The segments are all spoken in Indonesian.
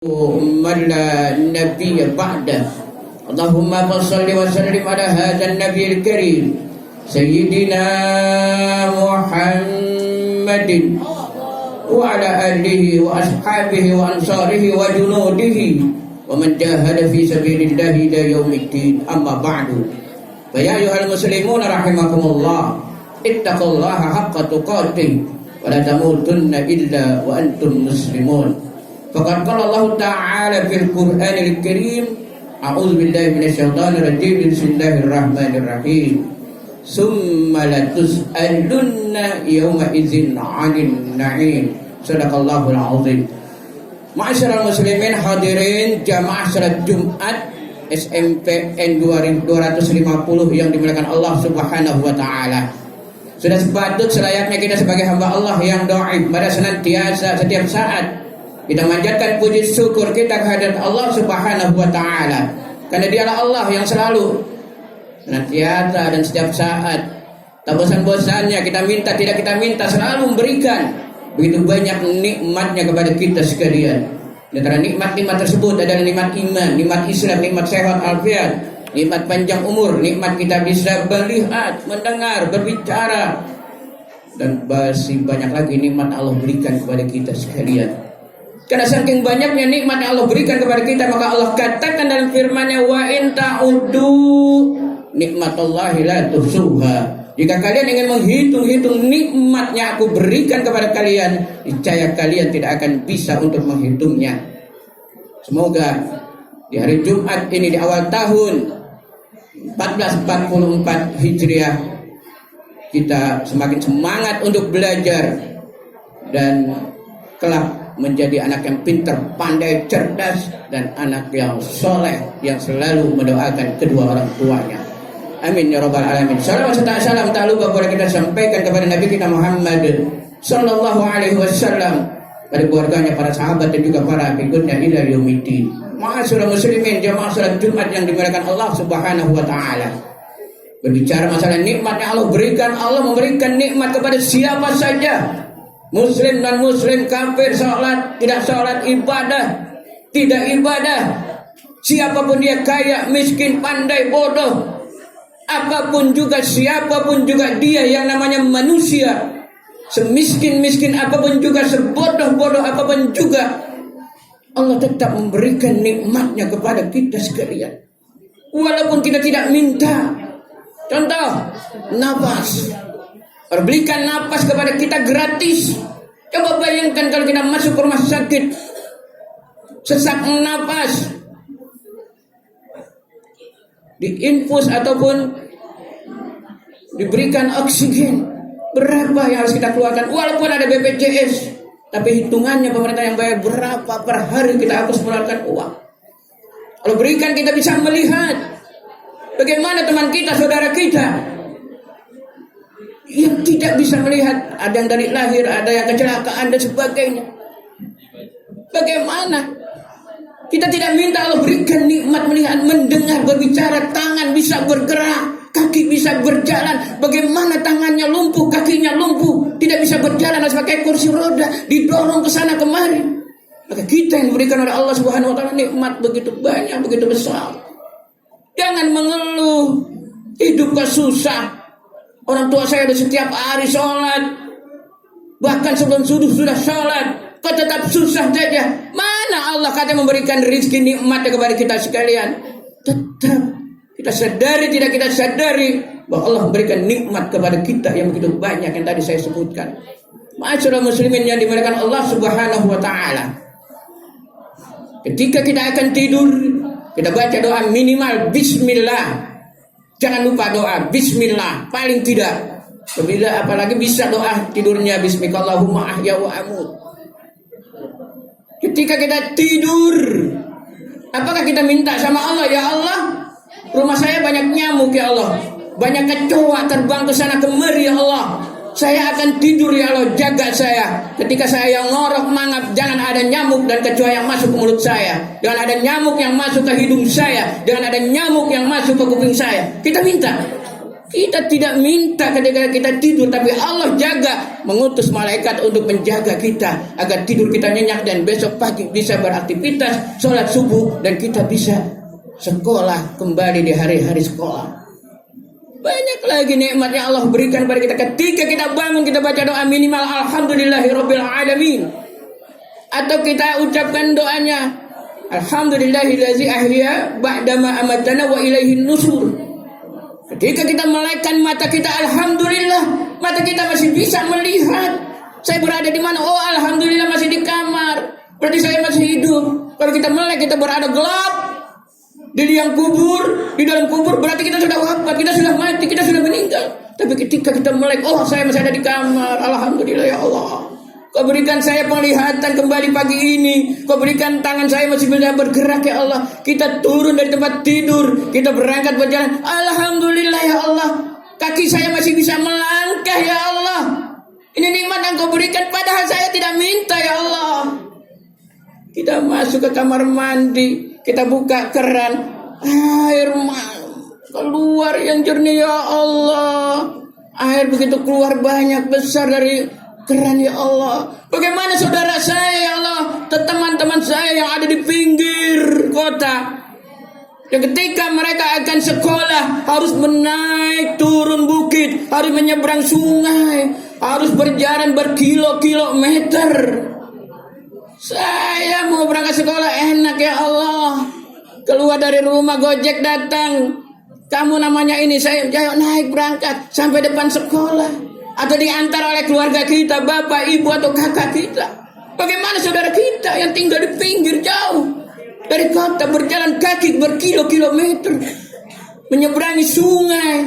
من لا نبي بعده. اللهم صل وسلم على هذا النبي الكريم سيدنا محمد وعلى آله وأصحابه وأنصاره وجنوده ومن جاهد في سبيل الله إلى يوم الدين. أما بعد فيا أيها المسلمون رحمكم الله اتقوا الله حق تقاته ولا تموتن إلا وأنتم مسلمون. Faqad qala Allah Ta'ala fil Qur'anil Karim, a'udzu billahi minasyaitonir rajim, bismillahirrahmanirrahim. Summa latus'alunna yawma idzin 'anil na'im. Shadaqallahul 'azim. Ma'asyiral muslimin hadirin jamaah salat Jumat SMPN 250 yang dimuliakan Allah Subhanahu wa taala. Sudah sepatut selayaknya kita sebagai hamba Allah yang dhaif pada senantiasa setiap saat kita manjatkan puji syukur kita kehadirat Allah Subhanahu wa taala, karena Dialah Allah yang selalu senantiasa dan setiap saat tak bosan-bosannya kita minta, tidak kita minta, selalu memberikan begitu banyak nikmatnya kepada kita sekalian. Di antara nikmat-nikmat tersebut adalah nikmat iman, nikmat Islam, nikmat sehat alfiat, nikmat panjang umur, nikmat kita bisa melihat, mendengar, berbicara, dan masih banyak lagi nikmat Allah berikan kepada kita sekalian. Karena saking banyaknya nikmat yang Allah berikan kepada kita, maka Allah katakan dalam firman-Nya, wa in ta'uddu nikmatallahi la tuhsuha. Jika kalian ingin menghitung-hitung nikmatnya aku berikan kepada kalian, niscaya kalian tidak akan bisa untuk menghitungnya. Semoga di hari Jumat ini di awal tahun 1444 Hijriah kita semakin semangat untuk belajar dan kelak menjadi anak yang pintar, pandai, cerdas, dan anak yang soleh yang selalu mendoakan kedua orang tuanya. Amin ya rabbal alamin. Salam serta salam tak lupa boleh kita sampaikan kepada Nabi kita Muhammad sallallahu alaihi wasallam, pada keluarganya, para sahabat, dan juga para pengikutnya ila yaumiddin. Ma'asyiral muslimin jamaah salat Jumat yang dimuliakan Allah Subhanahu wa taala. Berbicara masalah nikmat yang Allah berikan, Allah memberikan nikmat kepada siapa saja. Muslim dan muslim, kafir, sholat, tidak sholat, ibadah, tidak ibadah, siapapun dia, kaya, miskin, pandai, bodoh, apapun juga, siapapun juga dia yang namanya manusia, semiskin-miskin apapun juga, sebodoh-bodoh apapun juga, Allah tetap memberikan nikmatnya kepada kita sekalian, walaupun kita tidak minta. Contoh, nafas. Berikan napas kepada kita gratis. Coba bayangkan kalau kita masuk ke rumah sakit, sesak napas, diinfus ataupun diberikan oksigen, berapa yang harus kita keluarkan? Walaupun ada BPJS, tapi hitungannya pemerintah yang bayar berapa per hari kita harus mengeluarkan uang. Kalau berikan, kita bisa melihat bagaimana teman kita, saudara kita yang tidak bisa melihat, ada yang dari lahir, ada yang kecelakaan dan sebagainya. Bagaimana? Kita tidak minta Allah berikan nikmat melihat, mendengar, berbicara, tangan bisa bergerak, kaki bisa berjalan. Bagaimana tangannya lumpuh, kakinya lumpuh, tidak bisa berjalan, harus pakai kursi roda, didorong ke sana kemari. Maka kita yang diberikan oleh Allah Subhanahu wa taala nikmat begitu banyak, begitu besar. Jangan mengeluh, hidup kok susah. Orang tua saya sudah setiap hari sholat, bahkan sebelum subuh sudah sholat, kok tetap susah saja. Mana Allah kata memberikan rezeki nikmatnya kepada kita sekalian? Tetap kita sadari, tidak kita sadari bahwa Allah memberikan nikmat kepada kita yang begitu banyak yang tadi saya sebutkan. Ma'asyiral muslimin yang dimuliakan Allah Subhanahu wa taala. Ketika kita akan tidur, kita baca doa minimal bismillah. Jangan lupa doa bismillah, paling tidak. Bila apalagi bisa doa tidurnya bismikallahumma ahya wa amut. Ketika kita tidur, apakah kita minta sama Allah, ya Allah, rumah saya banyak nyamuk ya Allah, banyak kecoa terbang ke sana kemari ya Allah, saya akan tidur ya Allah, jaga saya. Ketika saya ngorok mangap, jangan ada nyamuk dan kecoa yang masuk ke mulut saya, jangan ada nyamuk yang masuk ke hidung saya, jangan ada nyamuk yang masuk ke kuping saya. Kita minta. Kita tidak minta ketika kita tidur, tapi Allah jaga, mengutus malaikat untuk menjaga kita agar tidur kita nyenyak dan besok pagi bisa beraktivitas, sholat subuh, dan kita bisa sekolah kembali di hari-hari sekolah. Banyak lagi nikmat yang Allah berikan kepada kita. Ketika kita bangun, kita baca doa minimal alhamdulillahirabbil alamin, atau kita ucapkan doanya alhamdulillahillazi ahya ba'dama amatana wa ilaihin nusur. Ketika kita melekkan mata kita, alhamdulillah, mata kita masih bisa melihat. Saya berada di mana? Oh, alhamdulillah masih di kamar. Berarti saya masih hidup. Kalau kita melek, kita berada gelap di liang kubur, di dalam kubur, berarti kita sudah wafat, kita sudah mati, kita sudah meninggal. Tapi ketika kita melek, oh, saya masih ada di kamar. Alhamdulillah ya Allah. Kau berikan saya penglihatan kembali pagi ini. Kau berikan tangan saya masih bisa bergerak ya Allah. Kita turun dari tempat tidur, kita berangkat berjalan. Alhamdulillah ya Allah. Kaki saya masih bisa melangkah ya Allah. Ini nikmat yang kau berikan, padahal saya tidak minta ya Allah. Kita masuk ke kamar mandi, kita buka keran, air keluar yang jernih ya Allah. Air begitu keluar banyak besar dari keran ya Allah. Bagaimana saudara saya ya Allah, teman-teman saya yang ada di pinggir kota, yang ketika mereka akan sekolah harus menaik turun bukit, harus menyeberang sungai, harus berjalan berkilo-kilometer. Saya mau berangkat sekolah enak ya Allah, keluar dari rumah Gojek datang, kamu namanya ini, saya ayo naik berangkat sampai depan sekolah. Atau diantar oleh keluarga kita, bapak, ibu, atau kakak kita. Bagaimana saudara kita yang tinggal di pinggir jauh dari kota, berjalan kaki berkilo-kilometer, menyeberangi sungai.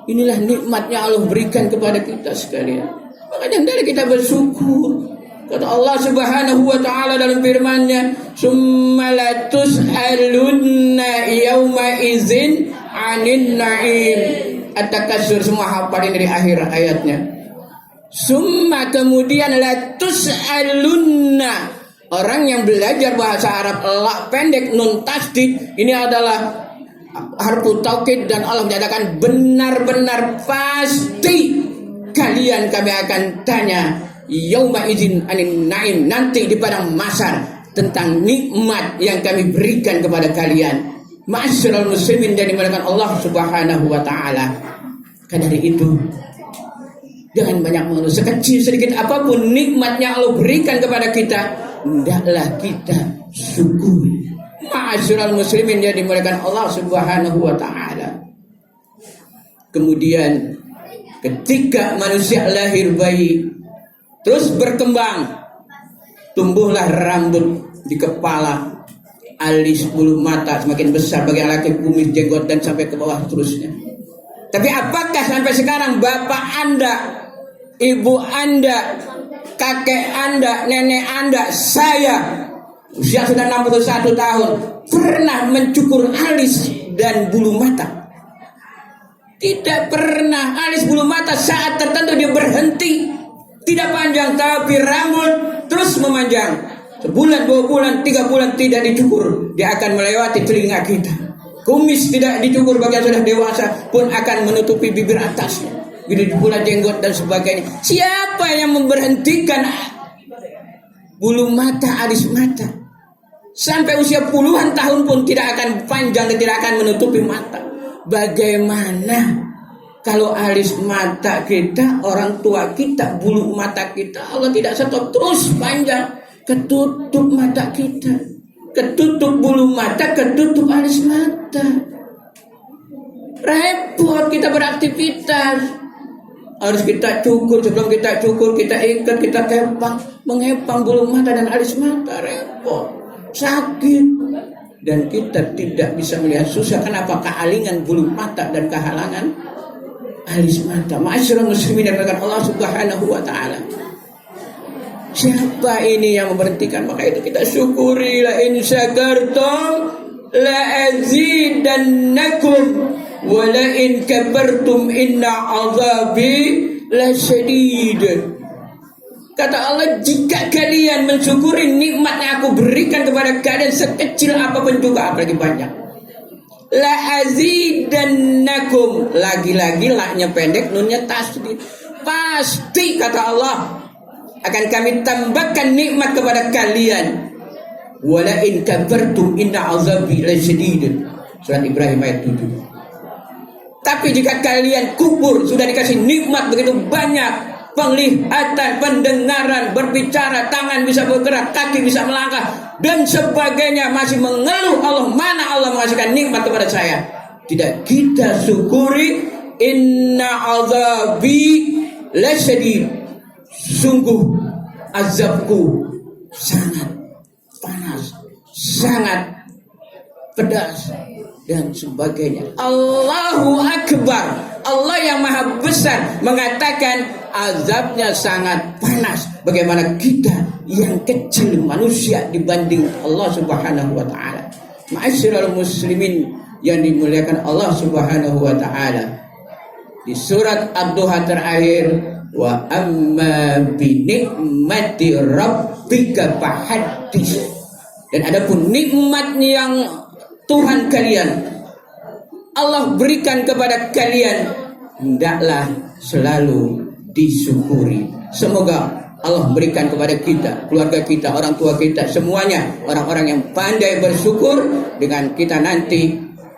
Inilah nikmatnya Allah berikan kepada kita sekalian. Makanya dari kita bersyukur. Kata Allah Subhanahu wa taala dalam firman-Nya, "Tsumma la tus'alunna yauma idzin 'anil na'im." At-Takatsur, semua hafal ini dari akhir ayatnya. Summa, kemudian, la tus'alunna. Orang yang belajar bahasa Arab la pendek nun tasdid, ini adalah harfu taukid, dan Allah menyatakan benar-benar pasti kalian kami akan tanya yauma idzin anin naim, nanti di padang mahsyar, tentang nikmat yang kami berikan kepada kalian. Ma'asyiral muslimin yang dimuliakan Allah Subhanahu wa taala. Karena dari itu, jangan banyak mengeluh. Sekecil sedikit apapun nikmatnya Allah berikan kepada kita, hendaklah kita syukuri. Ma'asyiral muslimin yang dimuliakan Allah Subhanahu wa taala. Kemudian ketika manusia lahir bayi, terus berkembang, tumbuhlah rambut di kepala, alis, bulu mata semakin besar bagi laki, kumis, jenggot, dan sampai ke bawah terusnya. Tapi apakah sampai sekarang bapak Anda, ibu Anda, kakek Anda, nenek Anda, saya usia sudah 61 tahun pernah mencukur alis dan bulu mata? Tidak pernah. Alis bulu mata saat tertentu dia berhenti, tidak panjang, tapi rambut terus memanjang. Sebulan, 2 bulan, 3 bulan tidak dicukur, dia akan melewati telinga kita. Kumis tidak dicukur bagi yang sudah dewasa pun akan menutupi bibir atasnya. Begitu pula jenggot dan sebagainya. Siapa yang memberhentikan bulu mata, alis mata? Sampai usia puluhan tahun pun tidak akan panjang dan tidak akan menutupi mata. Bagaimana kalau alis mata kita, orang tua kita, bulu mata kita, Allah tidak stop, terus panjang, ketutup mata kita, ketutup bulu mata, ketutup alis mata. Repot kita beraktivitas. Harus kita cukur, sebelum kita cukur kita ikat, kita kepang, mengepang bulu mata dan alis mata. Repot, sakit, dan kita tidak bisa melihat susah. Kenapa? Kealingan bulu mata dan kehalangan alis mata. Ma'asyiral muslimin yang dimuliakan Allah Subhanahu wa taala. Siapa ini yang memberhentikan? Maka itu kita syukuri. La in syakartum la azidannakum wa la in kabartum inna azabi lasyadid. Kata Allah, jika kalian mensyukuri nikmat yang aku berikan kepada kalian sekecil apapun juga, apalagi banyak, la azidannakum. Lagi-lagi laknya pendek, nunnya tasdid. Pasti kata Allah akan kami tambahkan nikmat kepada kalian. Wala in kafartum inna azabi lasyadid. Surat Ibrahim ayat 7. Tapi jika kalian kufur, sudah dikasih nikmat begitu banyak, penglihatan, pendengaran, berbicara, tangan bisa bergerak, kaki bisa melangkah dan sebagainya, masih mengeluh Allah, mana Allah mengasihkan nikmat kepada saya, tidak kita syukuri, inna azabi lasyadid, sungguh azabku sangat panas, sangat pedas dan sebagainya. Allahu Akbar. Allah yang maha besar mengatakan azabnya sangat panas. Bagaimana kita yang kecil manusia dibanding Allah Subhanahu wa taala. Ma'asyiral muslimin yang dimuliakan Allah Subhanahu wa taala. Di surat Ad-Duha terakhir, wa amma bi ni'mati rabbika fahaddits. Dan adapun nikmat yang Tuhan kalian Allah berikan kepada kalian, hendaklah selalu disyukuri. Semoga Allah berikan kepada kita, keluarga kita, orang tua kita, semuanya orang-orang yang pandai bersyukur. Dengan kita nanti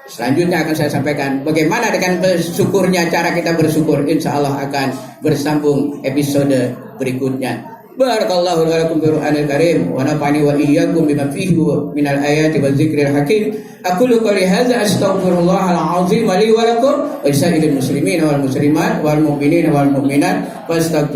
selanjutnya akan saya sampaikan bagaimana dengan bersyukurnya, cara kita bersyukur. Insya Allah akan bersambung episode berikutnya. Barakallahu lakum bil Qur'anil Karim wa nafa'ani wa iyyakum bima fihi minal ayati wa dzikril hakim. Aqulu qouli hadza astaghfirullahal azim li wa lakum wa lisa'ilil muslimin wal muslimat wal mu'minin wal mu'minat fastaghfiruhu.